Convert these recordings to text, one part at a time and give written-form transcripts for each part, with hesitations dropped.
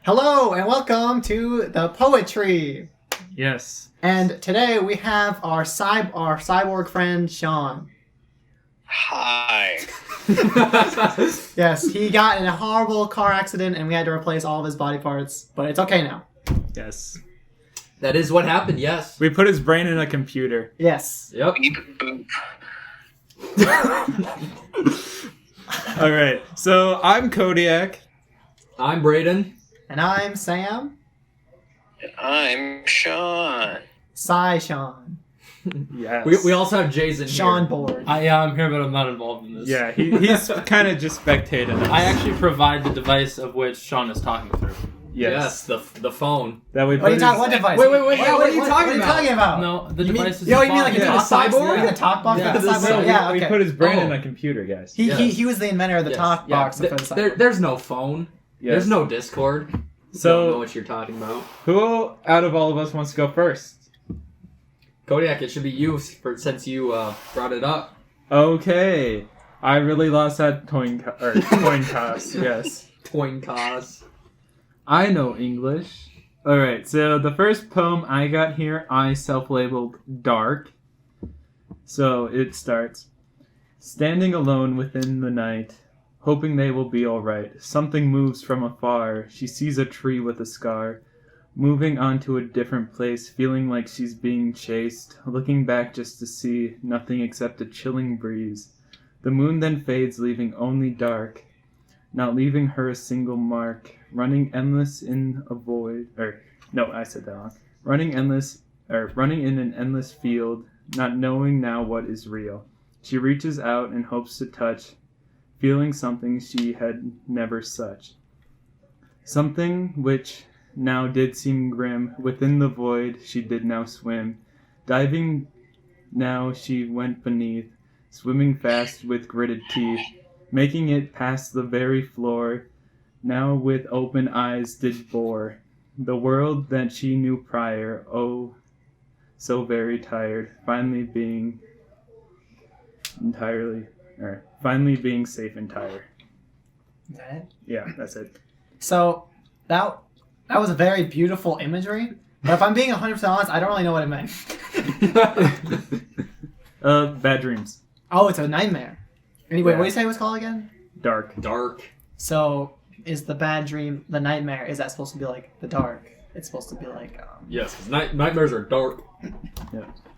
Hello and welcome to the poetry. Yes. And today we have our cyborg friend Sean. Hi. Yes, he got in a horrible car accident and we had to replace all of his body parts, but it's okay now. Yes. That is what happened, yes. We put his brain in a computer. Yes. Yep. Beep boop. All right. So I'm Kodiak. I'm Brayden. And I'm Sam. I'm Sean. Sean. Yes. We also have Jason Sean here. Board. I'm here, but I'm not involved in this. Yeah, he's kind of just spectating us. I actually provide the device of which Sean is talking through. Yes, the phone. That we What are put you his- What device? Wait, what are you What are talking you about? talking about? No, the You mean- device is Yo, the you mean like phone. a Yeah, talk box? cyborg? You mean the talk box Yeah, for the the cyborg? cyborg. Yeah, We okay. put his brain Oh. in a computer, guys. He was the inventor of the Yes. talk Yeah. box for the cyborg. There's no phone. Yes. There's no Discord. Don't know So what you're talking about. who out of all of us wants to go first? Kodiak, it should be you since you brought it up. Okay. I really lost that coin toss. Yes. Coin cause. I know English. Alright, so the first poem I got here, I self-labeled Dark. So it starts. Standing alone within the night, hoping they will be alright. Something moves from afar. She sees a tree with a scar. Moving on to a different place, feeling like she's being chased. Looking back just to see nothing except a chilling breeze. The moon then fades, leaving only dark. Not leaving her a single mark. Running endless in a void. I said that wrong. Running in an endless field, not knowing now what is real. She reaches out and hopes to touch, feeling something she had never such. Something which now did seem grim. Within the void she did now swim. Diving now she went beneath, swimming fast with gritted teeth, making it past the very floor. Now with open eyes did bore the world that she knew prior. Oh, so very tired. Finally being safe and tired. Is that it? Yeah, that's it. So that was a very beautiful imagery. But if I'm being 100% honest, I don't really know what it meant. Bad dreams. Oh, it's a nightmare. Anyway, Yeah. what do you say it was called again? Dark. Dark. So is the bad dream the nightmare? Is that supposed to be like the dark? It's supposed to be like Yes, because nightmares are dark.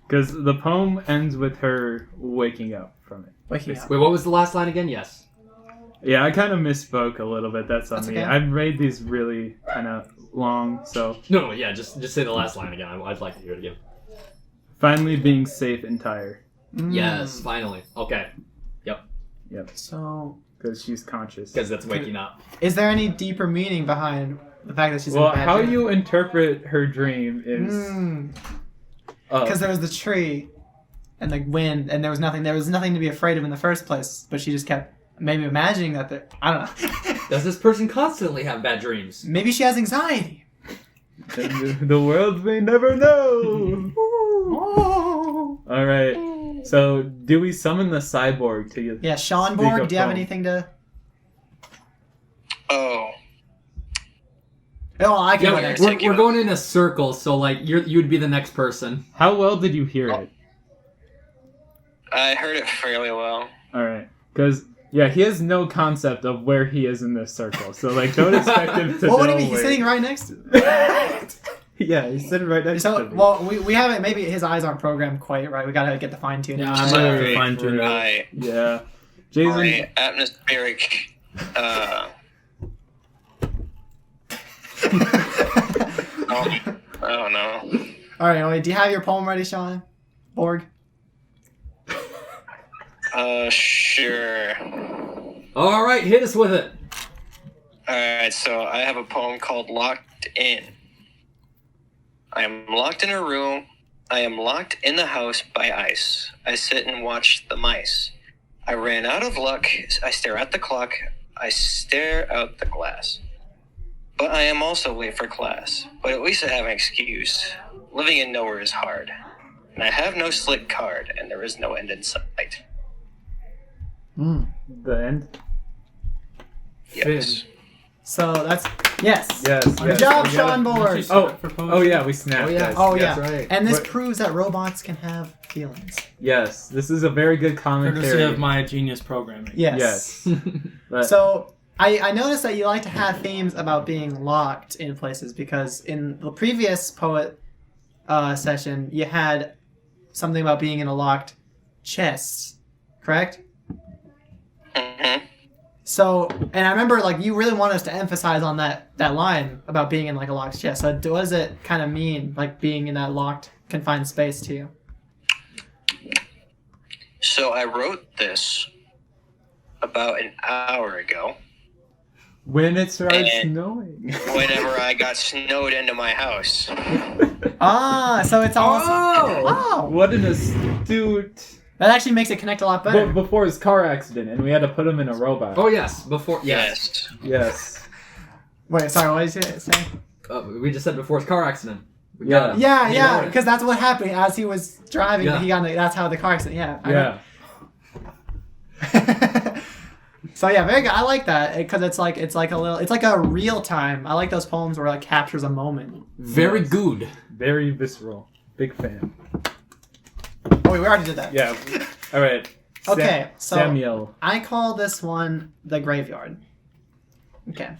Because the poem ends with her waking up from it. waking up. Wait, what was the last line again? Yes. Yeah, I kind of misspoke a little bit. That's on That's me. okay. I've made these really kind of long, so No, yeah, just say the last line again. I'd like to hear it again. finally being safe and tired. Yes, finally. Okay, So Because she's conscious. because that's waking up. is there any deeper meaning behind the fact that she's Well, in a bad how dream? you interpret her dream is Because there was the tree and the wind, and there was nothing to be afraid of in the first place. But she just kept maybe imagining that I don't know. Does this person constantly have bad dreams? Maybe she has anxiety. the world may never know. All right. So, do we summon the cyborg to you? Yeah, Sean Speak Borg, up, do you have Paul. anything to? Oh. Oh, I can go Yeah, next. we're going in a circle, so like you'd be the next person. How well did you hear it? I heard it fairly well. All right. Because yeah, he has no concept of where he is in this circle. So like, don't expect him to Well, what do know you mean? He's where- sitting right next to me. Yeah, he's sitting right next to So, me. well, we haven't. Maybe his eyes aren't programmed quite right. We gotta get the fine tuning. Yeah, I'm Sorry. gonna fine tune it. My, Yeah. Jason. my atmospheric. I don't know. All right, wait, do you have your poem ready, Sean Borg? Sure. All right, hit us with it. Alright, so I have a poem called Locked In. I am locked in a room. I am locked in the house by ice. I sit and watch the mice. I ran out of luck. I stare at the clock. I stare out the glass. But I am also late for class. But at least I have an excuse. Living in nowhere is hard. And I have no slick card, and there is no end in sight. The end. Yes. So that's yes. Yes. Good yes. job, We gotta- Sean Board. Oh yeah, we snapped. Oh, yeah. Guys. Oh, Yes. yeah. right. And this What- proves that robots can have feelings. Yes, this is a very good Courtesy commentary. of my genius programming. Yes. Yes. But, So I noticed that you like to have themes about being locked in places because in the previous poet session you had something about being in a locked chest, correct? Hmm. So, and I remember like you really wanted us to emphasize on that line about being in like a locked chest. So, what does it kind of mean, like being in that locked, confined space to you? So I wrote this about an hour ago. when it starts And- snowing. Whenever I got snowed into my house. Ah, so it's almost. Oh, What an astute. that actually makes it connect a lot better. Before his car accident, and we had to put him in a robot. Oh yes, before yes. Yes. Yes. Wait, sorry, what did you say? We just said before his car accident. We Yeah. got him. Yeah, He yeah, wrote it. because that's what happened as he was driving. Yeah. He got that's how the car accident. Yeah. I Yeah. know. So yeah, very good. I like that because it's like a real time. I like those poems where it like captures a moment. Very Yes. good. Very visceral. Big fan. Oh, wait, we already did that. Yeah. All right. Okay, so- Samuel. I call this one the graveyard. Okay.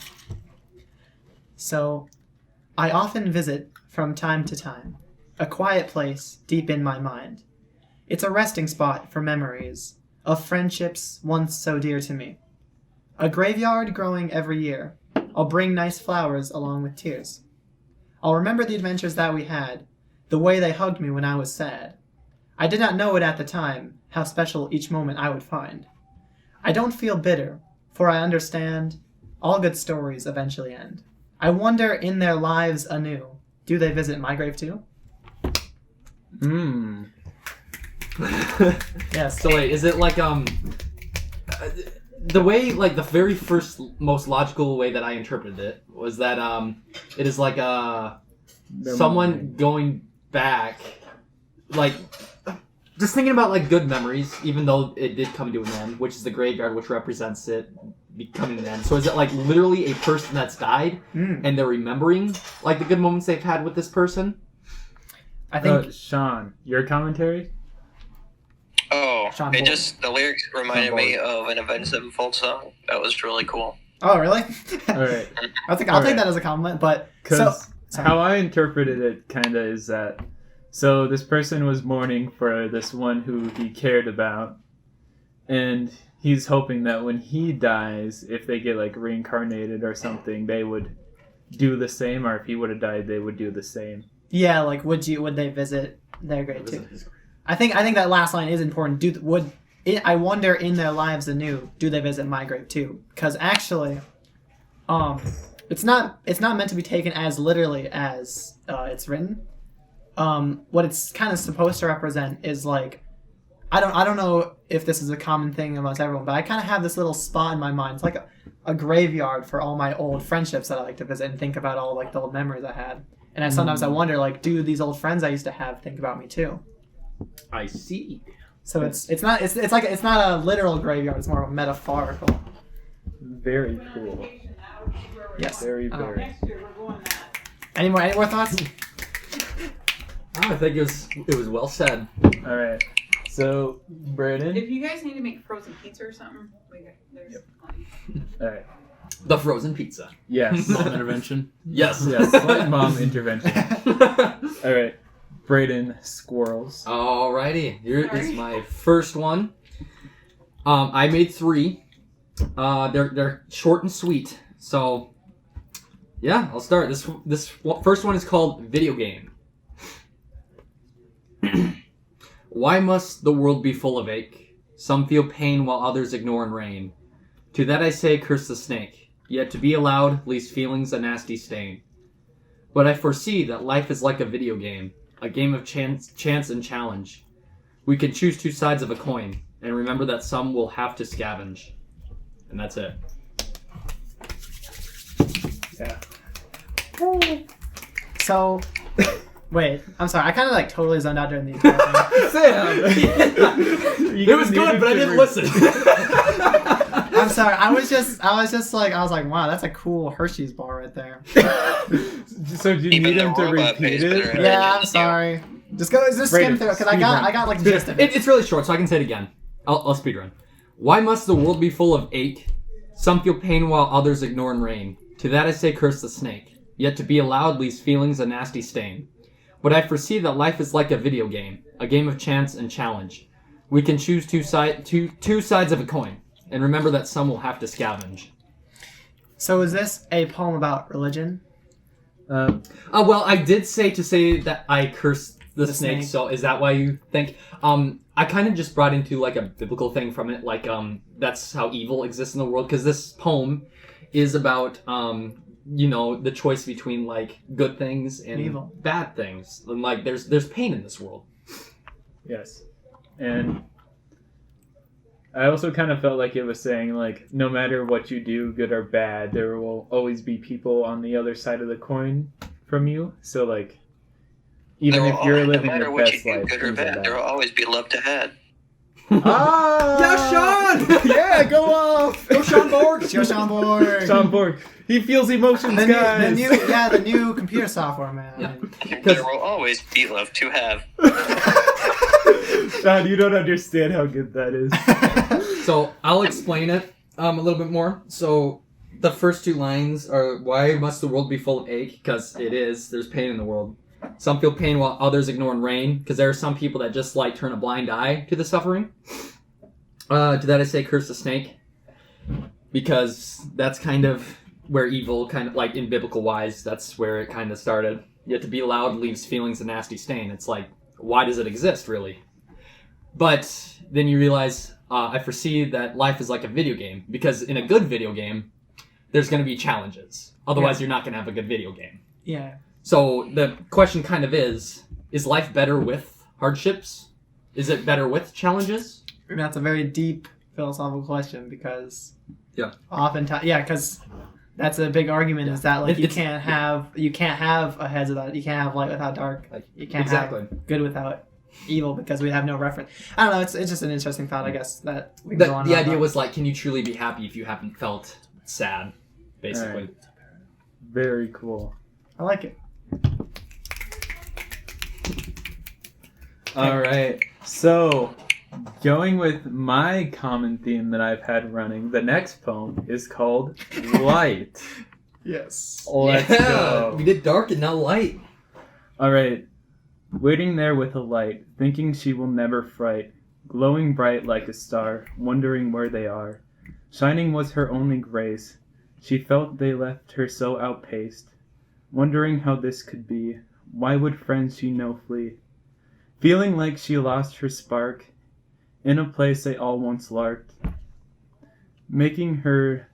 So, I often visit from time to time a quiet place deep in my mind. It's a resting spot for memories of friendships once so dear to me. A graveyard growing every year. I'll bring nice flowers along with tears. I'll remember the adventures that we had, the way they hugged me when I was sad. I did not know it at the time, how special each moment I would find. I don't feel bitter, for I understand all good stories eventually end. I wonder in their lives anew, do they visit my grave too? Mmm. Yes. So wait, is it like the way, like the very first most logical way that I interpreted it was that it is like someone going back, like just thinking about like good memories, even though it did come to an end, which is the graveyard, which represents it becoming an end. So is it like literally a person that's died and they're remembering like the good moments they've had with this person? I think Sean, your commentary? Oh, Sean it Boyd. just the lyrics reminded me of an Avenged Sevenfold song. That was really cool. Oh, really? All right. I'll take Alright. that as a compliment, but Because sorry. how I interpreted it kind of is that so this person was mourning for this one who he cared about, and he's hoping that when he dies, if they get like reincarnated or something, they would do the same, or if he would have died, they would do the same. Yeah, like would they visit their grave too? I think that last line is important. I wonder in their lives anew, do they visit my grave too? Because actually, it's not meant to be taken as literally as it's written. What it's kind of supposed to represent is like, I don't know if this is a common thing amongst everyone, but I kind of have this little spot in my mind. It's like a graveyard for all my old friendships that I like to visit and think about all like the old memories I had. And sometimes I wonder, like, do these old friends I used to have think about me too? I see. So it's not a literal graveyard. It's more of a metaphorical. Very cool. Yes. Very, very. Any more thoughts? I think it was well said. All right. So, Brayden. If you guys need to make frozen pizza or something, there's plenty. All right. The frozen pizza. Yes. Mom intervention. Yes. Yes. Slight mom intervention. All right. Brayden, squirrels. Alrighty, here is Sorry. my first one. I made 3. They're short and sweet. So, yeah, I'll start. This first one is called Video Game. Why must the world be full of ache? Some feel pain while others ignore and reign. To that I say, curse the snake. Yet to be allowed leaves feelings a nasty stain. But I foresee that life is like a video game. A game of chance and challenge. We can choose 2 sides of a coin, and remember that some will have to scavenge. And that's it. Yeah. So, wait. I'm sorry. I kind of like totally zoned out during the entire thing. Sam! It was good, but I didn't listen. I'm sorry. I was just like, wow, that's a cool Hershey's bar right there. So do you Even need the him to robot repeat pays it? better. Yeah, I'm sorry. Just Rate skim it. through it because I Speed run. got like the gist of it. It's really short, so I can say it again. I'll speedrun. Why must the world be full of ache? Some feel pain while others ignore and rain. To that I say curse the snake. Yet to be allowed leaves feelings a nasty stain. But I foresee that life is like a video game. A game of chance and challenge. We can choose two sides of a coin. And remember that some will have to scavenge. So is this a poem about religion? Well, I did say that I cursed the The snake, snake. so is that why you think? I kind of just brought into like a biblical thing from it, like that's how evil exists in the world, because this poem is about the choice between like good things and Evil. bad things, and like there's pain in this world. Yes. And I also kind of felt like it was saying, like, no matter what you do, good or bad, there will always be people on the other side of the coin from you. So, like, even There if will you're always- living no matter your what you best do, life, good or things like bad, there will that. always be love to had. Ah! Yeah, Sean! Yeah, go off! Go Sean Borg! It's your Sean Borg. Sean Borg. He feels emotions, the guys! new computer software, man. There will always be love to have. Sean, you don't understand how good that is. So I'll explain it a little bit more. So the first two lines are, why must the world be full of ache? Because it is. There's pain in the world. Some feel pain while others ignore and rain. Because there are some people that just like turn a blind eye to the suffering. To that I say curse the snake. Because that's kind of where evil, kind of like in biblical wise, that's where it kind of started. Yet to be loud leaves feelings a nasty stain. It's like, why does it exist, really? But then you realize, I foresee that life is like a video game. Because in a good video game, there's going to be challenges. Otherwise, you're not going to have a good video game. Yeah. So the question kind of is life better with hardships? Is it better with challenges? I mean, that's a very deep philosophical question because Yeah. oftentimes, because that's a big argument is that like you can't have a heads without, you can't have light without dark, like you can't have good without evil because we have no reference. I don't know. It's just an interesting thought, I guess, that we can go on. The idea was like, can you truly be happy if you haven't felt sad? Basically. Alright. Very cool. I like it. All right. So, going with my common theme that I've had running, the next poem is called Light. Yes. Let's go. We did dark and now light. All right. Waiting there with a light, thinking she will never fright, glowing bright like a star, wondering where they are. Shining was her only grace. She felt they left her so outpaced, wondering how this could be. Why would friends she know flee? Feeling like she lost her spark in a place they all once larked. Maybe her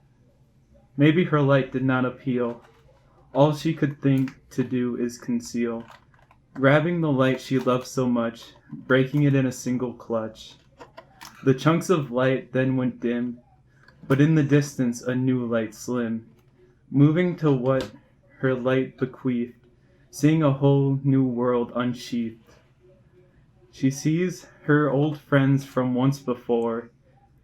light did not appeal. All she could think to do is conceal. Grabbing the light she loved so much, breaking it in a single clutch. The chunks of light then went dim, but in the distance a new light slim. Moving to what her light bequeathed, seeing a whole new world unsheathed. She sees her old friends from once before.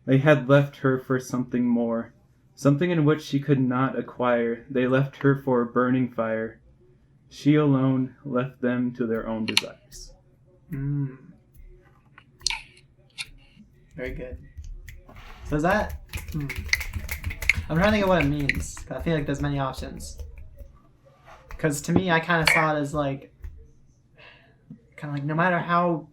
They had left her for something more, something in which she could not acquire. They left her for a burning fire. She alone left them to their own desires. Very good. So is that... I'm trying to think of what it means. 'Cause I feel like there's many options. Because to me, I kind of saw it as like... Kind of like no matter how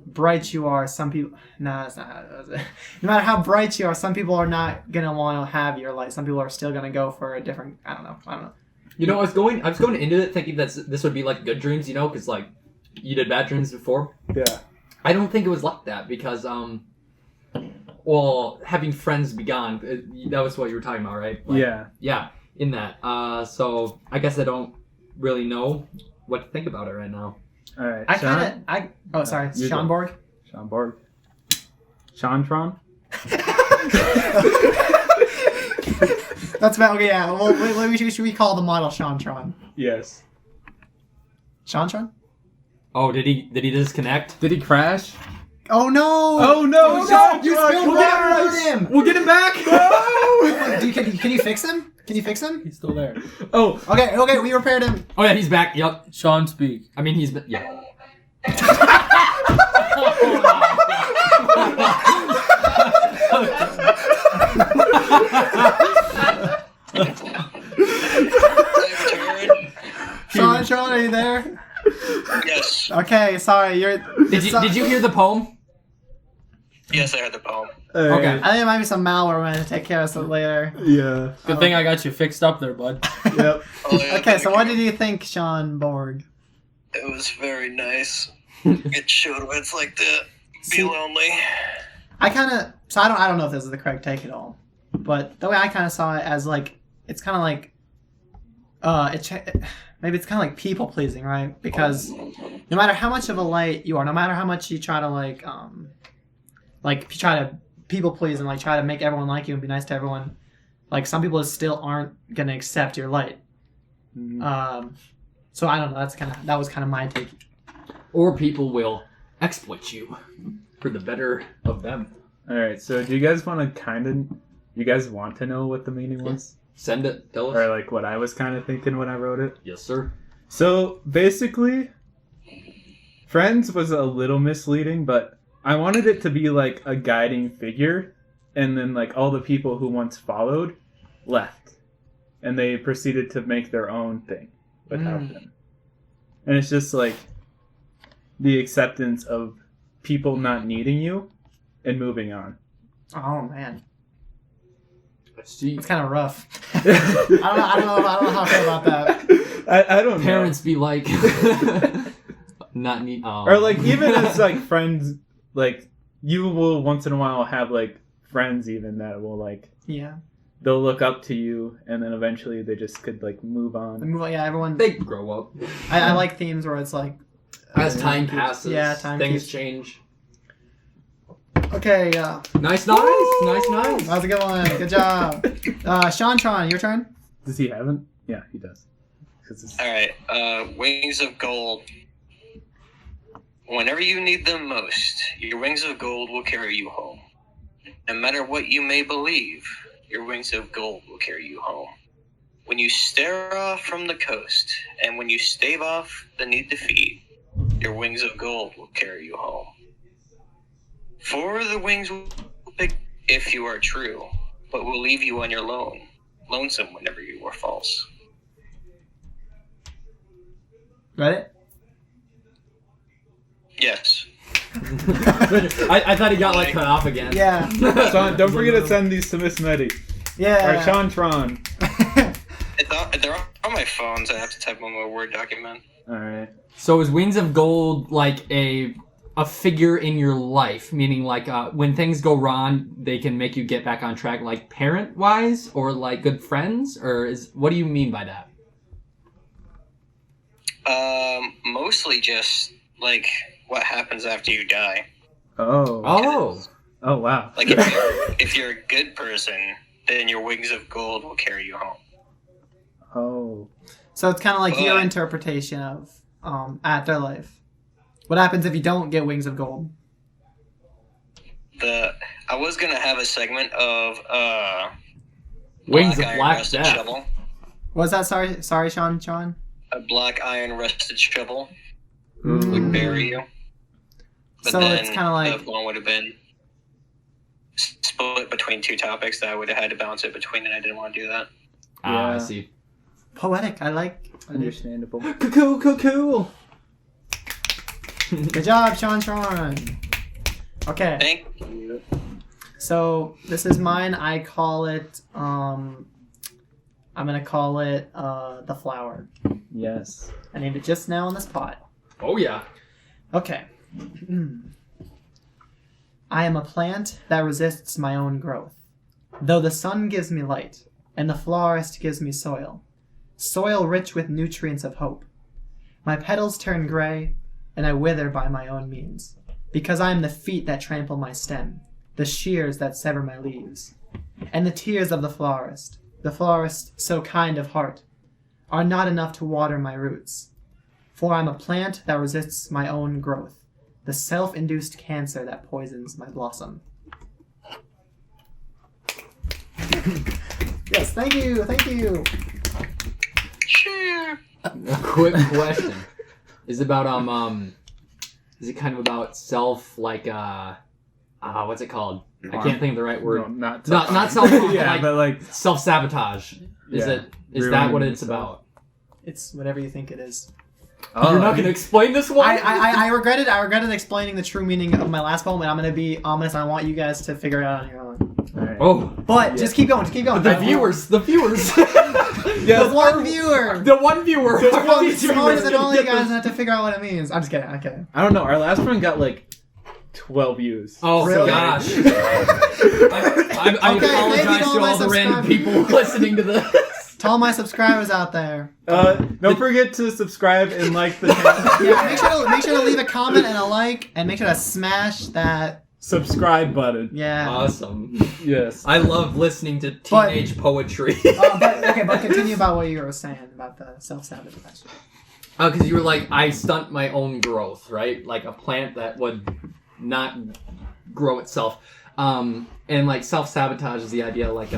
bright you are, some people... Nah, that's not how it was. No matter how bright you are, some people are not going to want to have your light. Some people are still going to go for a different... I don't know. You know, I was going into it thinking that this would be like good dreams, you know, because like you did bad dreams before. Yeah. I don't think it was like that because having friends be gone, that was what you were talking about, right? Like, Yeah. Yeah, in that. So I guess I don't really know what to think about it right now. All right. I Sean? kind of... Oh, sorry. You Sean go. Borg? Sean Borg. Shantron? That's about... Okay, yeah. Well, should we call the model Shantron? Yes. Shantron? Oh, did he disconnect? Did he crash? Oh no! Oh no! Sean, You Sean, spilled come water on! on him! We'll get him back. Can you fix him? Can you fix him? He's still there. Oh, Okay, we repaired him. Oh yeah, he's back. Yep. Sean, speak. I mean, he's been. Yeah. Turn. Sean, are you there? Yes. Okay, sorry, you're. Did you hear the poem? Yes, I heard the poem. alright. Okay. I think it might be some malware. We're gonna take care of it later. Yeah. Good thing I got you fixed up there, bud. Yep. Oh, yeah, Okay, so thank what you. did you think, Sean Borg? It was very nice. It showed what it's like to be See- lonely. I kind of so I don't know if this is the correct take at all, but the way I kind of saw it as like it's kind of like maybe it's kind of like people pleasing, right? Because no matter how much of a light you are, no matter how much you try to like you try to people please and like try to make everyone like you and be nice to everyone, like some people still aren't gonna accept your light. Mhm. So I don't know. That was kind of my take. Or people will exploit you for the better of them. Alright, so do you guys want to know what the meaning was? Send it. Tell us. Or like what I was kind of thinking when I wrote it? Yes, sir. So basically, Friends was a little misleading, but I wanted it to be like a guiding figure, and then like all the people who once followed left, and they proceeded to make their own thing without them. And it's just like the acceptance of people not needing you and moving on. Oh man, See, it's kind of rough. I don't know how I feel about that. I don't parents be like, not need. Oh. know. Or like even as like friends, like you will once in a while have like friends even that will like Yeah. they'll look up to you and then eventually they just could like move on. Yeah, everyone. they grow up. I like themes where it's like. As time passes, Yeah, time things keeps- change. Okay, Nice. that was a good one. Good job. Sean Tron, your turn. Does he have it? Yeah, he does. 'Cause it's- Alright, Wings of Gold. Whenever you need them most, your wings of gold will carry you home. No matter what you may believe, your wings of gold will carry you home. When you stare off from the coast, and when you stave off the need to feed, your wings of gold will carry you home. For the wings will pick if you are true, but will leave you on your lonesome whenever you are false. Read it? Yes. I thought he got like cut off again. Yeah. Sean, don't forget to send these to Miss Meddy. Yeah. Or Sean Tron. They're on my phone, so I have to type them on my Word document. Alright. So is Wings of Gold like a figure in your life, meaning like when things go wrong, they can make you get back on track, like parent wise, or like good friends, or is what do you mean by that? Mostly just like what happens after you die. Oh. Oh, Oh wow. Like if you're a good person, then your wings of gold will carry you home. Oh. So it's kind of like your But- interpretation of afterlife. What happens if you don't get wings of gold? I was gonna have a segment of Wings of Iron Black Rusted Death. Shovel. Was that sorry, Sean? A black iron rusted shovel Mm. would bury you. But So then it's kinda like- the one would have been split between two topics that I would have had to bounce it between, and I didn't want to do that. I Yeah. see. Poetic. I like. Understandable. Cool. Good job, Sean Tron. Okay. Thank So this is mine. I call it. I'm gonna call it the flower. Yes. I named it just now on the spot. Oh yeah. Okay. I am a plant that resists my own growth. Though the sun gives me light, and the florist gives me soil rich with nutrients of hope. My petals turn gray, and I wither by my own means, because I am the feet that trample my stem, the shears that sever my leaves. And the tears of the florist so kind of heart, are not enough to water my roots. For I'm a plant that resists my own growth. the self-induced cancer that poisons my blossom. Yes, thank you. Sure. A quick question. Is it about is it kind of about self like what's it called? I can't think of the right word. No, not Not self-harm, yeah, like- but like Self-sabotage. Is Yeah. that what Ruining it's yourself. about? It's whatever you think it is. You're not gonna explain this one? I regretted explaining the true meaning of my last poem, and I'm gonna be ominous. I want you guys to figure it out on your own. Alright. Oh, But just keep going. the viewers. The one viewer. The one viewer. The one smarter than all you guys have to figure out what it means. I'm just kidding. I don't know. Our last one got like 12 views. Oh Really? gosh. I Okay, thank you apologize to all to my all the random subscribers. people listening to this. To all my subscribers out there. Don't forget to subscribe and like the channel. Yeah, make sure to leave a comment and a like, and make sure to smash that. subscribe button. Yeah. Awesome. Yes. I love listening to But- teenage poetry. But continue about what you were saying about the self-sabotage. Oh, because you were like, I stunt my own growth, right? Like a plant that would not grow itself. And like self-sabotage is the idea, like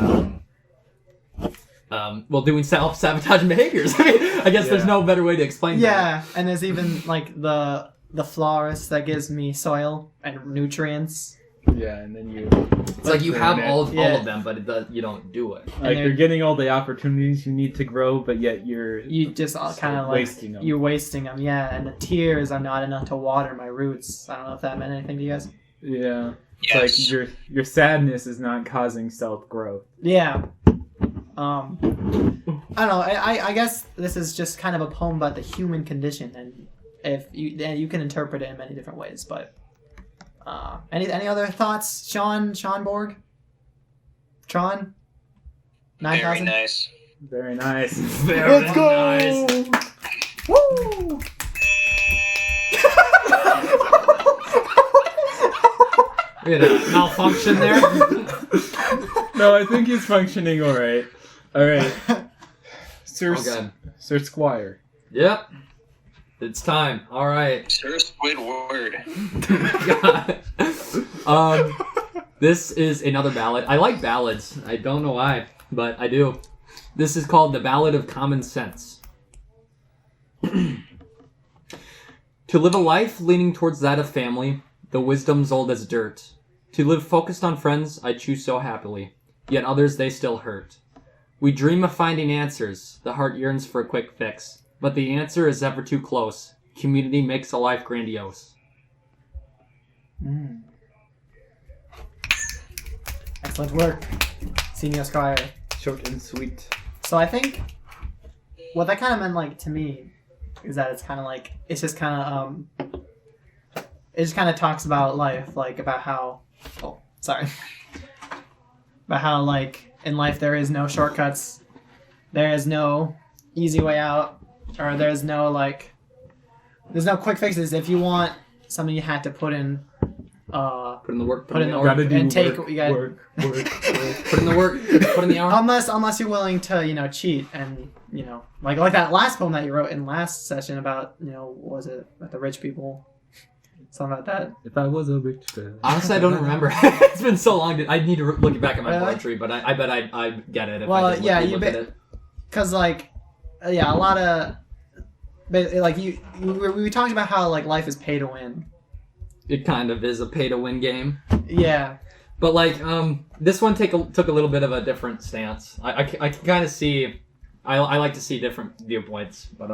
doing self-sabotage behaviors. I mean, I guess there's Yeah. no better way to explain that. Yeah, and there's even like the florist that gives me soil and nutrients. Yeah, and then you It's like you have all of Yeah. them, but you don't do it. like they're- you're getting all the opportunities you need to grow, but yet you're You just kind of like wasting them. you're wasting them. Yeah, and the tears are not enough to water my roots. I don't know if that meant anything to you guys. Yeah. It's Yes. like your sadness is not causing self growth. Yeah. I don't know. I guess this is just kind of a poem about the human condition, and you can interpret it in many different ways. But any other thoughts, Sean Borg? Tron? Very 9,000? nice. Very nice. Let's go! Woo! We had a malfunction there. No, I think he's functioning all right. All right, Sir Okay. Sir Squire. Yep. It's time. All right. Sir Squidward. This is another ballad. I like ballads. I don't know why, but I do. This is called The Ballad of Common Sense. To live a life leaning towards that of family, the wisdom's old as dirt. To live focused on friends, I choose so happily, yet others they still hurt. We dream of finding answers, the heart yearns for a quick fix, but the answer is ever too close. Community makes a life grandiose. Excellent work, Senior Squire. Short and sweet. So I think what that kind of meant, like, to me, is that it's kind of like it just kind of talks about life, like about how about how like in life there is no shortcuts, there is no easy way out, or there's no quick fixes. If you want something, you had to put in Put in the work. Put in the hour. Gotta do and take work, what you got. work. Put in the work. Put in the hour. Unless you're willing to, cheat and, like that last poem that you wrote in last session about, what was it, about the rich people? Something like that. If I was a rich man. Honestly, I don't remember. It's been so long. I need to look back at my Really? poetry, but I bet I get it if Well, I just yeah, look at it. Because, a lot of, we talked about how, life is pay to win. It kind of is a pay-to-win game. Yeah. But, this one took a little bit of a different stance. I can kind of see... I like to see different viewpoints, but,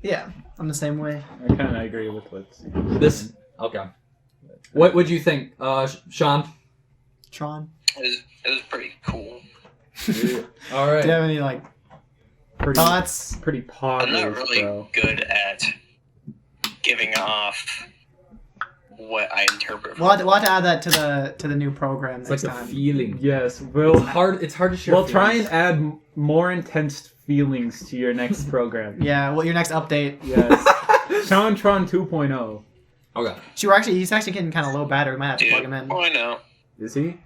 Yeah, I'm the same way. I kind of agree with what's this... Okay. What would you think, Sean? Tron. It was pretty cool. All Do right. you have any, pretty, thoughts? pretty I'm poggers, not really bro. good at giving off what I interpret. We'll have to add that to the new program It's next like a time. feeling. Yes, we'll It's hard to share. we'll try feelings. and add more intense feelings to your next program. Yeah, well, your next update. Yes. Shantron 2.0. Okay. He's actually getting kind of low battery. We might have to plug him in. Oh, I know. Is he?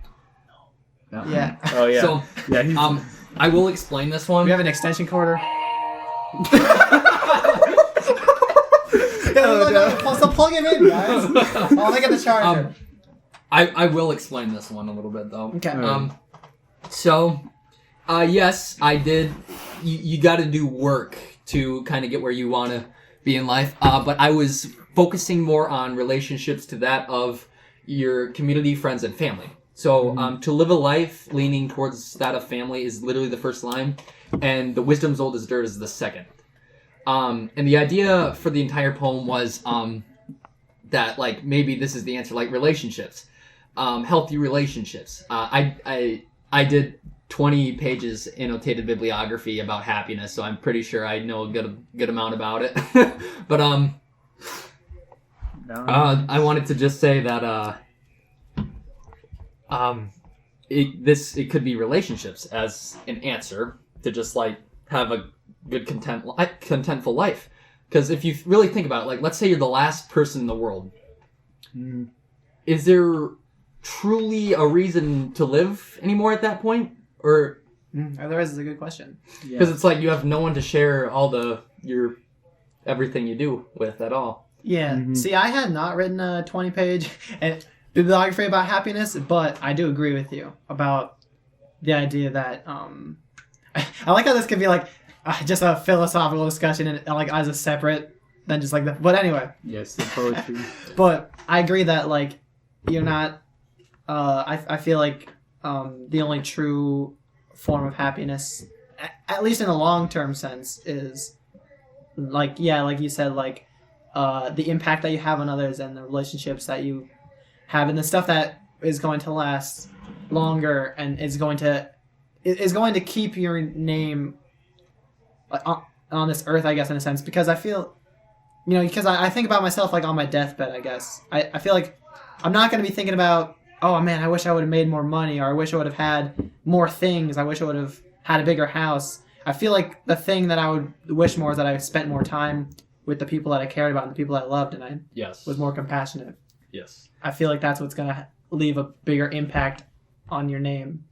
No. Yeah. Oh yeah. So, yeah, he's I will explain this one. We have an extension corder. So plug him in, guys. I'll look at the charger. I will explain this one a little bit though. Okay. Yes, I did. You got to do work to kind of get where you want to be in life. But I was focusing more on relationships to that of your community, friends, and family. So to live a life leaning towards that of family is literally the first line, and the wisdom's old as dirt is the second. And the idea for the entire poem was that like maybe this is the answer, like relationships, healthy relationships. I did 20 pages annotated bibliography about happiness, so I'm pretty sure I know a good amount about it. But I wanted to just say that it could be relationships as an answer to just like have a good contentful life. Because if you really think about it, like let's say you're the last person in the world, is there truly a reason to live anymore at that point? Or Otherwise, it's a good question. because it's like you have no one to share your everything you do with at all. Yeah. See, I had not written a 20-page bibliography about happiness, but I do agree with you about the idea that I like how this could be like just a philosophical discussion and like as a separate than just like the. But anyway. Yes, the poetry. But I agree that like you're not. I feel like the only true form of happiness, at least in a long-term sense, is like like you said, like the impact that you have on others and the relationships that you have and the stuff that is going to last longer and is going to keep your name on this earth, I guess, in a sense, because I feel, because I think about myself like on my deathbed, I guess. I feel like I'm not going to be thinking about, oh man, I wish I would have made more money, or I wish I would have had more things, I wish I would have had a bigger house. I feel like the thing that I would wish more is that I spent more time with the people that I cared about and the people that I loved, and I was more compassionate. Yes. I feel like that's what's going to leave a bigger impact on your name.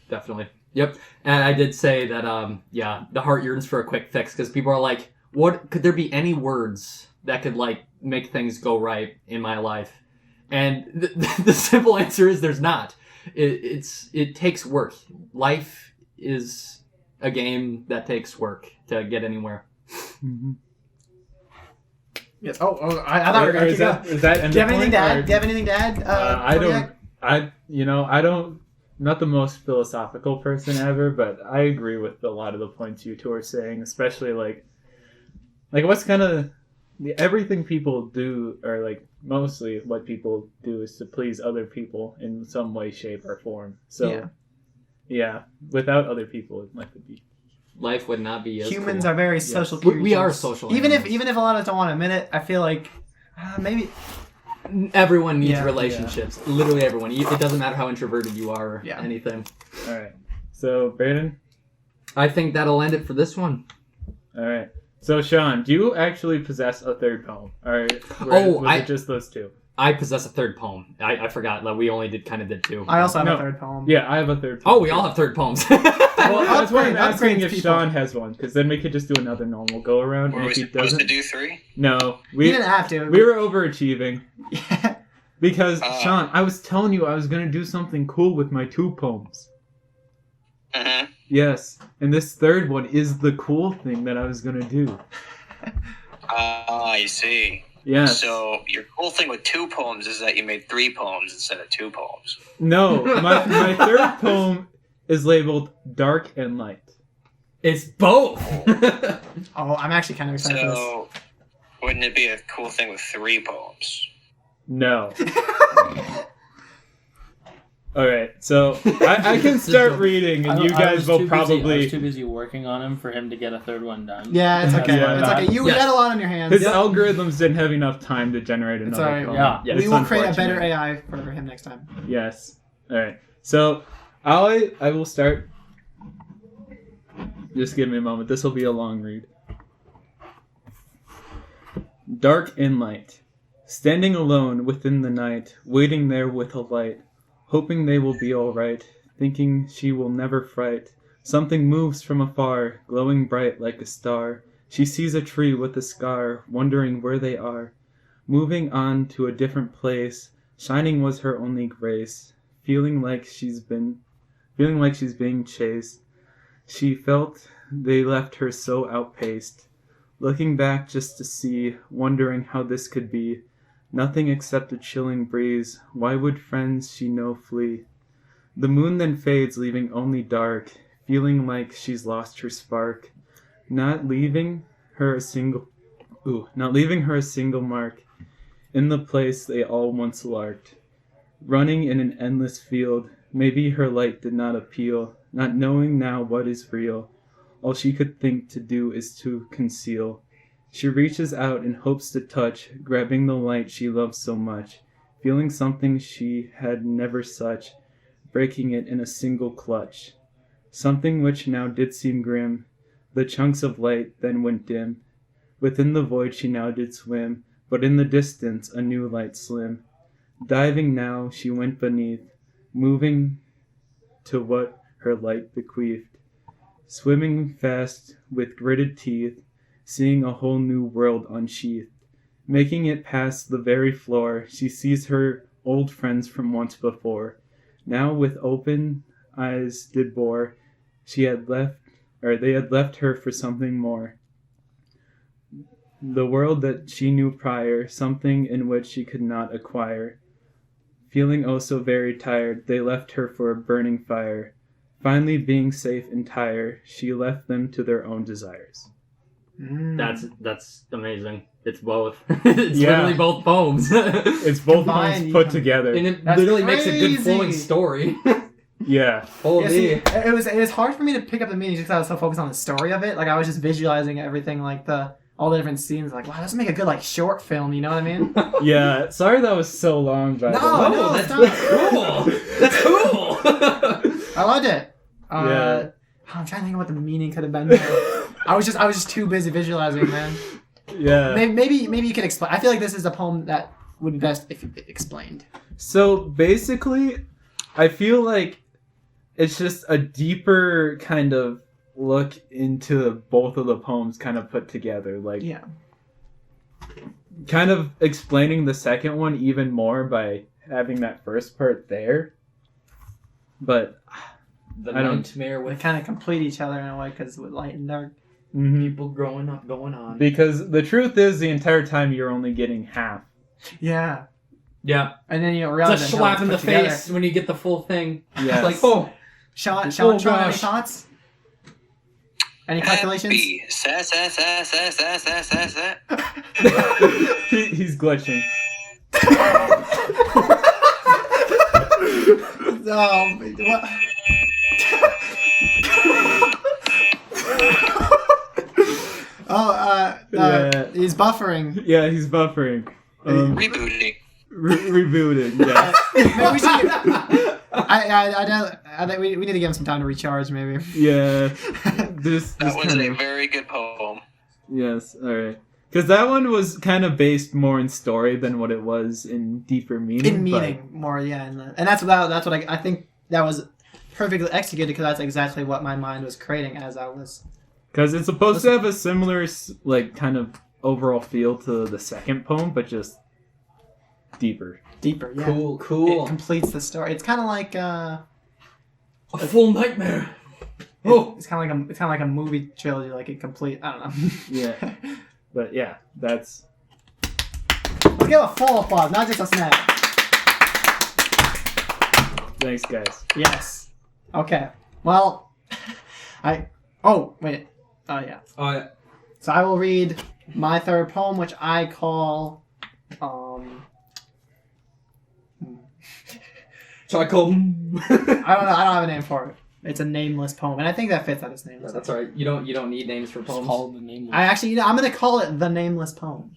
Definitely. Yep. And I did say that, the heart yearns for a quick fix because people are like, what could there be any words that could like make things go right in my life? And the simple answer is there's not. It takes work. Life is a game that takes work to get anywhere. Yes. I thought we were going to keep going. Is that Do you have anything to add? Do you have anything to add? I don't. Not the most philosophical person ever, but I agree with a lot of the points you two are saying, especially like what's kind of everything people do, or like mostly what people do is to please other people in some way, shape, or form. So, yeah without other people, Life would not be as humans cool. are very social creatures. We are social. Even animals. if a lot of us don't want to admit it, I feel like maybe everyone needs Yeah. relationships. Literally everyone. It doesn't matter how introverted you are or anything. All right. So, Brandon? I think that'll end it for this one. All right. So, Sean, do you actually possess a third poem? Or was it just those two? I possess a third poem. I forgot. Like, we only did two. I also have a third poem. Yeah, I have a third poem. Oh, we all have third poems. Well, that's why I'm asking upgrades if people. Sean has one, because then we could just do another normal go around. Were And we if he supposed doesn't, to do 3? no, You we didn't have to. we were overachieving Yeah. because Sean, I was telling you I was gonna do something cool with my 2 poems. Mm-hmm. Yes, and this third one is the cool thing that I was gonna do. I see. Yes. So your cool thing with 2 poems is that you made 3 poems instead of 2 poems. No, my third poem is labeled Dark and Light. It's both. Oh, I'm actually kind of excited for this. So wouldn't it be a cool thing with 3 poems? No. All right, so I can start reading, and you guys will I was probably. too busy working on him for him to get a third one done. Yeah, it's okay. Yeah. It's okay. You Yes. had a lot on your hands. His algorithms didn't have enough time to generate It's another alright. poem. Yeah. Yes, We will create a unfortunate. better AI for him next time. Yes. All right. So I will start. Just give me a moment. This will be a long read. Dark and light, standing alone within the night, waiting there with a light, hoping they will be all right, thinking she will never fright. Something moves from afar, glowing bright like a star. She sees a tree with a scar, wondering where they are. Moving on to a different place, shining was her only grace. Feeling like she's being chased. She felt they left her so outpaced. Looking back just to see, wondering how this could be. Nothing except a chilling breeze. Why would friends she know flee? The moon then fades, leaving only dark. Feeling like she's lost her spark. Not leaving her a single mark. In the place they all once larked. Running in an endless field. Maybe her light did not appeal. Not knowing now what is real. All she could think to do is to conceal. She reaches out and hopes to touch, grabbing the light she loves so much, feeling something she had never such, breaking it in a single clutch. Something which now did seem grim, the chunks of light then went dim. Within the void she now did swim, but in the distance a new light slim. Diving now she went beneath, moving to what her light bequeathed. Swimming fast with gritted teeth, seeing a whole new world unsheathed. Making it past the very floor, she sees her old friends from once before. Now with open eyes did bore, they had left her for something more. The world that she knew prior, something in which she could not acquire. Feeling oh so very tired, they left her for a burning fire. Finally being safe and tired, she left them to their own desires. That's amazing. It's both. It's literally both poems. It's both Combined, poems put you together. And it That's literally makes a good crazy. flowing story. Yeah. Holy. Yeah, see, it was hard for me to pick up the meaning just because I was so focused on the story of it. Like I was just visualizing everything, like all the different scenes. Like, wow, this would make a good like short film. You know what I mean? Yeah. Sorry that was so long, but No, that's stop. cool. That's cool. I loved it. Yeah. I'm trying to think of what the meaning could have been there. I was just too busy visualizing, man. Yeah. Maybe you could explain. I feel like this is a poem that would be best if explained. So basically, I feel like it's just a deeper kind of look into both of the poems kind of put together. Like, Yeah. kind of explaining the second one even more by having that first part there. But The I don't- nightmare They with kind of complete each other in a way because with light and dark. people growing up going on. because the truth is, the entire time you're only getting half. Yeah. Yeah. And then you It's realize a until slap it's in the put together. face when you get the full thing. Yes. It's like, oh. Sean, Oh, Sean, any gosh. thoughts? Any calculations? Happy. He's glitching. Oh, what? Yeah. He's buffering. Yeah, he's buffering. Rebooting. Rebooted. Yeah. Maybe we should. I think we need to give him some time to recharge, maybe. Yeah. This That was kind a of- very good poem. Yes, alright. Because that one was kind of based more in story than what it was in deeper meaning. In meaning, more, yeah. And that's what I think that was perfectly executed because that's exactly what my mind was creating as I was. Because it's supposed to have a similar, like, kind of overall feel to the second poem, but just deeper. Deeper, yeah. Cool, It cool. completes the story. It's kind of like A full nightmare. Oh, it's kind of like a movie trilogy. Like it complete. I don't know. Yeah. But yeah, that's... Let's give a full applause, not just a snap. Thanks, guys. Yes. Okay. Well, Oh wait. Oh yeah. So I will read my third poem, which I call So I call. I don't have a name for it. It's a nameless poem, and I think that fits at its name. That's alright. You don't need names for It's poems. called the nameless. I actually, I'm gonna call it the nameless poem.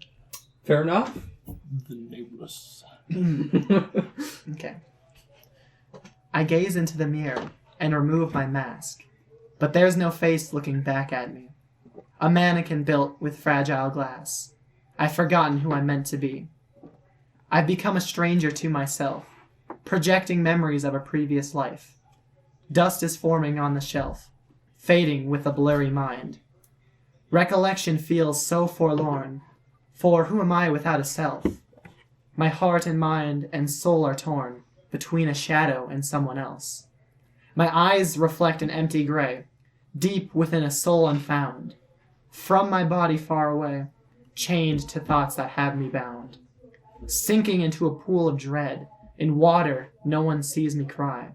Fair enough. The nameless. Okay. I gaze into the mirror and remove my mask, but there's no face looking back at me. A mannequin built with fragile glass. I've forgotten who I'm meant to be. I've become a stranger to myself, projecting memories of a previous life. Dust is forming on the shelf, fading with a blurry mind. Recollection feels so forlorn, for who am I without a self? My heart and mind and soul are torn between a shadow and someone else. My eyes reflect an empty gray, deep within a soul unfound, from my body far away, chained to thoughts that have me bound. Sinking into a pool of dread, in water no one sees me cry.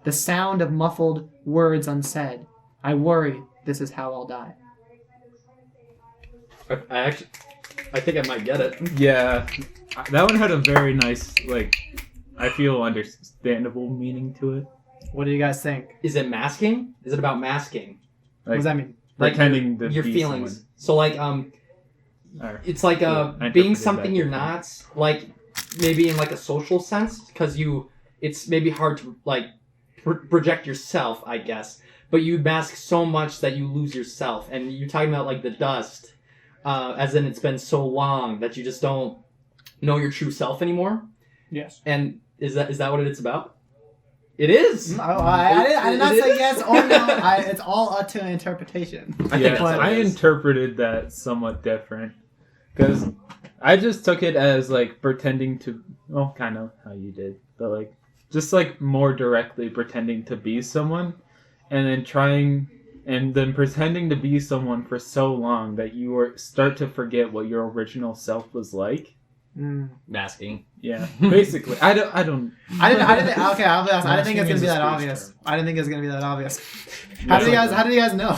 The sound of muffled words unsaid, I worry this is how I'll die. I think I might get it. Yeah, that one had a very nice, like, I feel understandable meaning to it. What do you guys think? Is it masking? Is it about masking? What does that mean? Pretending to your be feelings. So like Or- it's like Yeah, I being interpreted something that you're differently. not, like maybe in like a social sense, because it's maybe hard to like project yourself, I guess, but you mask so much that you lose yourself. And you're talking about like the dust, as in it's been so long that you just don't know your true self anymore. Yes. And is that what it's about? It is. I did not It say is? yes or no. It's all up to interpretation. I think Yes, that's what I it is. interpreted that somewhat different. Because I just took it as, like, pretending to... Well, kind of how you did. But, like, just, like, more directly pretending to be someone. And then trying... And then pretending to be someone for so long that you start to forget what your original self was like. Masking. Yeah, basically. I don't... I didn't. Okay, I'll be honest. I didn't think Masking it's gonna is be a that speech obvious. term. I didn't think it was gonna be that obvious. How did you guys know?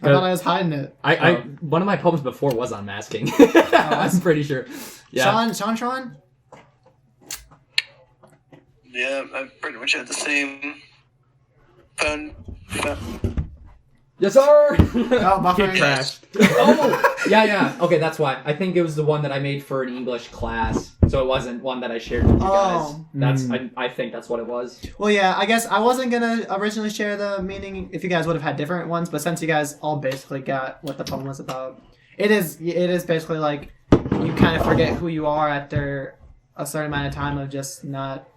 I thought I was hiding it. I one of my poems before was on masking. I'm pretty sure. Yeah. Sean. Yeah, I pretty much had the same. Found. Yes, sir. Oh, buffering. crashed. Oh, yeah. Okay, that's why. I think it was the one that I made for an English class, so it wasn't one that I shared with you guys. Oh. That's I think that's what it was. Well, yeah. I guess I wasn't gonna originally share the meaning if you guys would have had different ones, but since you guys all basically got what the poem was about, it is basically like you kind of forget who you are after a certain amount of time of just not.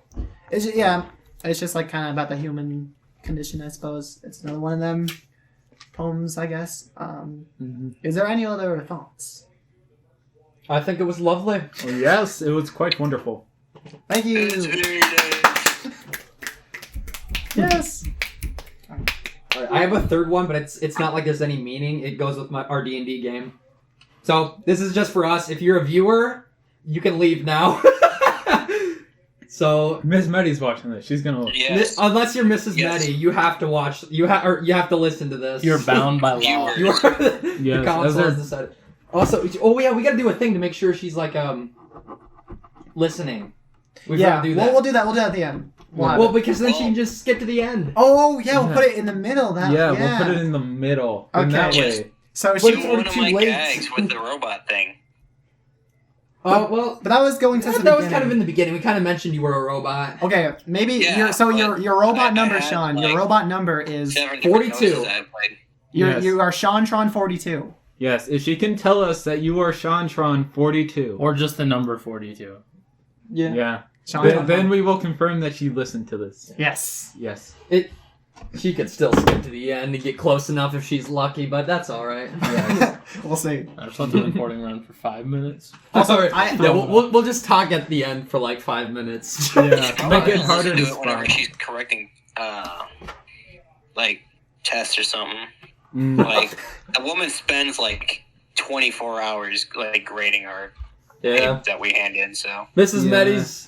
It's just, yeah. It's just like kind of about the human condition, I suppose. It's another one of them poems, I guess. Is there any other thoughts? I think it was lovely. Oh, yes, it was quite wonderful. Thank you. It's very nice. Yes. Alright, I have a third one, but it's not like there's any meaning. It goes with our D&D game. So this is just for us. If you're a viewer, you can leave now. So Miss Meddy's watching this. She's gonna... Yes. unless you're Mrs. Yes. Meddy, you have to watch. You have to listen to this. You're bound by law. You are the Yes, council as our- has decided. Also, oh yeah, we gotta do a thing to make sure she's like listening. We've Yeah. gotta do that. We'll do that. We'll do that at the end. Well, because then she can just skip to the end. Oh yeah, we'll Yeah. put it in the middle. We'll put it in the middle. In that Okay. way. So But she. it's Do already one of too my late. gags with the robot thing. Oh well, But that was going to the that was beginning. kind of in the beginning. We kind of mentioned you were a robot. Okay, maybe Yeah, your robot I number, had, Sean. like, Your robot number is 7 different 42. voices I played. Yes. you are Sean 42. Yes, if she can tell us that you are Shantron 42. Or just the number 42. Yeah. Sean. Then we will confirm that she listened to this. Yes. Yes. She could still skip to the end and get close enough if she's lucky, but that's all right. We'll see. I just let the recording run for 5 minutes. Also, Alright, I- yeah, we'll just talk at the end for like 5 minutes. Yeah. I'll Make it listen harder to it whenever spot. she's correcting, like, tests or something. Mm. Like, a woman spends, like, 24 hours, like, grading our Yeah, paper that we hand in, so. Mrs. Yeah. Meddy's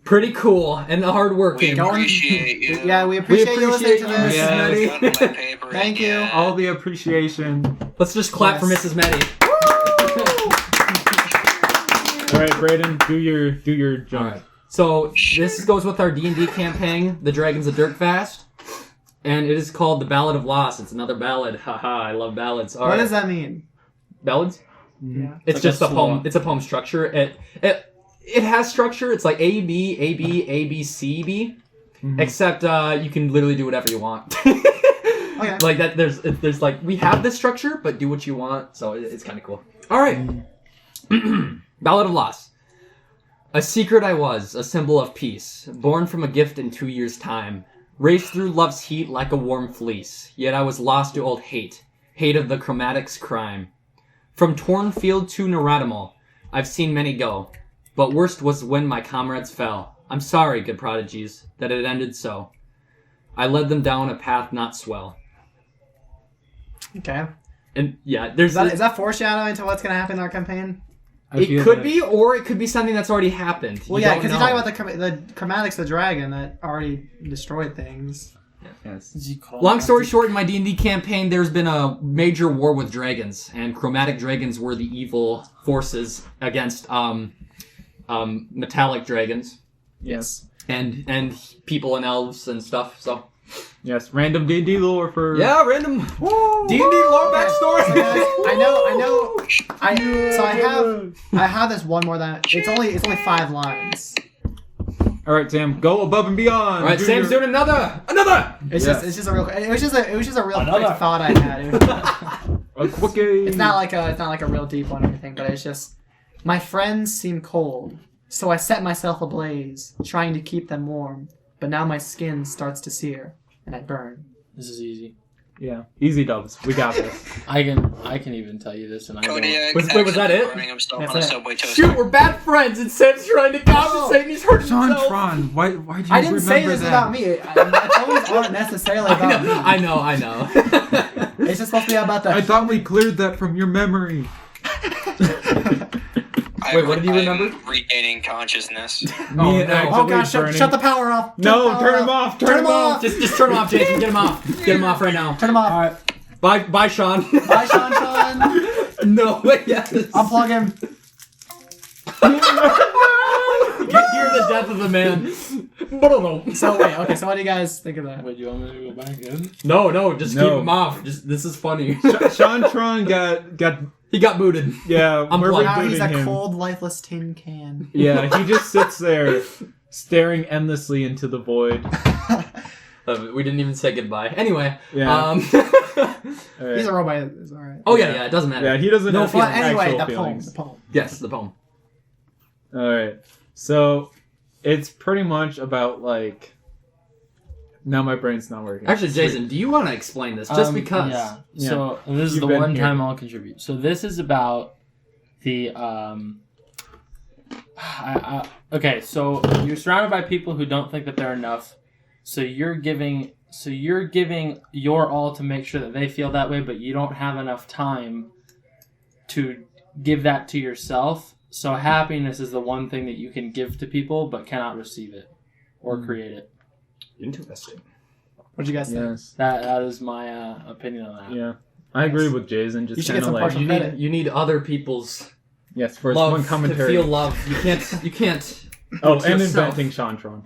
pretty cool and We hardworking. appreciate you. Yeah, we appreciate you listening to you, this. Yeah. I've gotten my paper Thank in you. yet. All the appreciation. Let's just clap for Yes. Mrs. Meddy. All right, Brayden, do your jump. Alright. So this goes with our D&D campaign, The Dragons of Dirkfast, and it is called The Ballad of Lost. It's another ballad. Haha, I love ballads. What does that mean? Ballads? Yeah. It's like just a a poem. slow- It's a poem structure. It has structure. It's like A B A B A B C B, Mhm. except you can literally do whatever you want. Okay. Like that. There's like we have this structure, but do what you want. So it's kind of cool. All right. Ballad of Lost. A secret I was, a symbol of peace, born from a gift in 2 years' time, raced through love's heat like a warm fleece. Yet I was lost to old hate hate of the Chromatic's crime. From Tornfield to Naradamal, I've seen many go, but worst was when my comrades fell. I'm sorry, good prodigies, that it ended so. I led them down a path not swell. Okay. And yeah, there's Is that foreshadowing to what's going to happen in our campaign? I it feel could like- be, or it could be something that's already happened. Well, You yeah, don't because you're know. talking about the Chromatics, the dragon that already destroyed things. Yes. Is he called Long story short, in my D&D campaign, there's been a major war with dragons, and chromatic dragons were the evil forces against metallic dragons Yes. and people and elves and stuff. So Yes. Random D&D lore for. yeah, random D&D lore backstory. So guys, I have this one more that it's only 5 lines. All right, Sam. Go above and beyond. All right, Do Sam's your- doing another. It's Yes. just a real it was just a real Another. quick thought I had. A quickie. It's not like a real deep one or anything, but it's just my friends seem cold, so I set myself ablaze, trying to keep them warm. But now my skin starts to sear, and I burn. This is easy. Yeah. Easy dubs. We got this. I can even tell you this, and I don't. Kodiak Was accidentally that it? burning himself That's on a it. subway toaster. Shoot, we're bad friends, and Sam's trying to compensate, and he's hurting himself. Tron, why do you I didn't say remember this that? about me. It's always aren't necessarily about me. I know. It's just supposed to be about the. I thought we cleared that from your memory. Wait, what did you remember? I'm regaining consciousness. Me no. Oh gosh! Shut the power off. No, turn him off. Turn him off. Just turn him off, Jason. Get him off. Get him off right now. Turn him off. All right. Bye, Sean. Bye, Sean. No, yes. Unplug him. You can hear the death of the man. But no. So wait, okay. So what do you guys think of that? Wait, you want me to go back in? No, just keep No. him off. This is funny. Sean Tron got He got booted. yeah. I'm we're plugged. Now he's rebooting a him. cold, lifeless tin can. Yeah, he just sits there, staring endlessly into the void. We didn't even say goodbye. Anyway. Yeah. All He's right. a robot. It's all right. Oh yeah, it doesn't matter. Yeah, he doesn't No have Well, actual anyway, the feelings. poem. Yes, the poem. All right. So it's pretty much about like. Now my brain's not working. Actually, Jason, do you want to explain this? Just because. Yeah. Yeah. So this is You've the been one here. time I'll contribute. So this is about the okay. So you're surrounded by people who don't think that they're enough. So you're giving your all to make sure that they feel that way, but you don't have enough time to give that to yourself. So happiness is the one thing that you can give to people, but cannot receive it or create it. Interesting. What do you guys think? Yes. That is my opinion on that. Yeah. I agree with Jason. You Just should kind get of some like partial- You need other people's yes for love one commentary. to feel love. You can't. Oh, It's and yourself. inventing Shantron.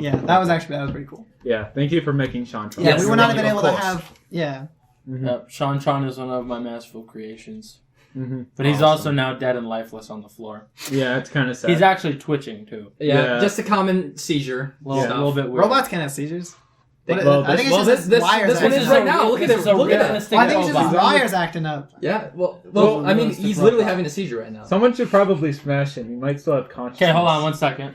Yeah, that was pretty cool. Yeah, thank you for making Shantron. Yeah, Yes, we would not have been of able to course. have. Yeah. Mhm. Sean Tron is one of my masterful creations. Mhm. But he's Awesome. also now dead and lifeless on the floor. Yeah, it's kind of sad. He's actually twitching too. Yeah, Yeah. just a common seizure. A little bit weird. Robots can have seizures. What- Well, I think it's well, just this wires one acting is up. right now. Look at This is it. a Look at that. realistic Well, I think it's just his robot. wires acting up. Yeah. Well, Well, I mean, realistic he's literally robot. having a seizure right now. Someone should probably smash him. He might still have consciousness. Okay, hold on 1 second.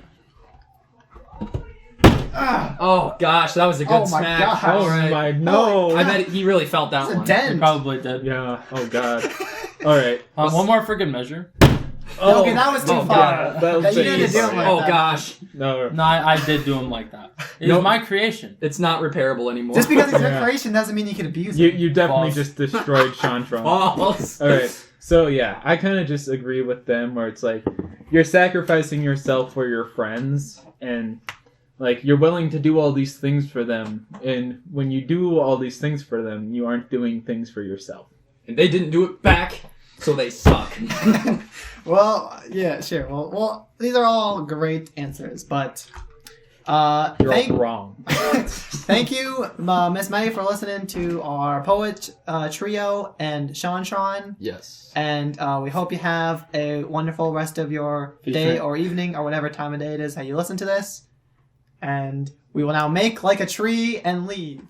Ah, Oh gosh, that was a good Oh my smack. gosh. Oh All right. my no! I bet he really felt that it's a one. He dent. probably did. Yeah. Oh god. All right. One more for good measure. Oh, Okay, that was too oh, far. God, that was That you didn't jeez. do him like Oh that. gosh, No. No, I did do him like that. It Nope. was my creation. it's not repairable anymore. Just because it's Yeah. your creation doesn't mean you can abuse You it. you definitely False. just destroyed Shantron. Balls. All right. So yeah, I kind of just agree with them where it's like you're sacrificing yourself for your friends and like you're willing to do all these things for them, and when you do all these things for them, you aren't doing things for yourself. And they didn't do it back, so they suck. Well, yeah, sure. Well, these are all great answers, but You're thank all wrong. thank you, Miss May, for listening to our poet trio and Shantron. Yes. And we hope you have a wonderful rest of your Peace day out. or evening or whatever time of day it is that you listen to this. And we will now make like a tree and leave.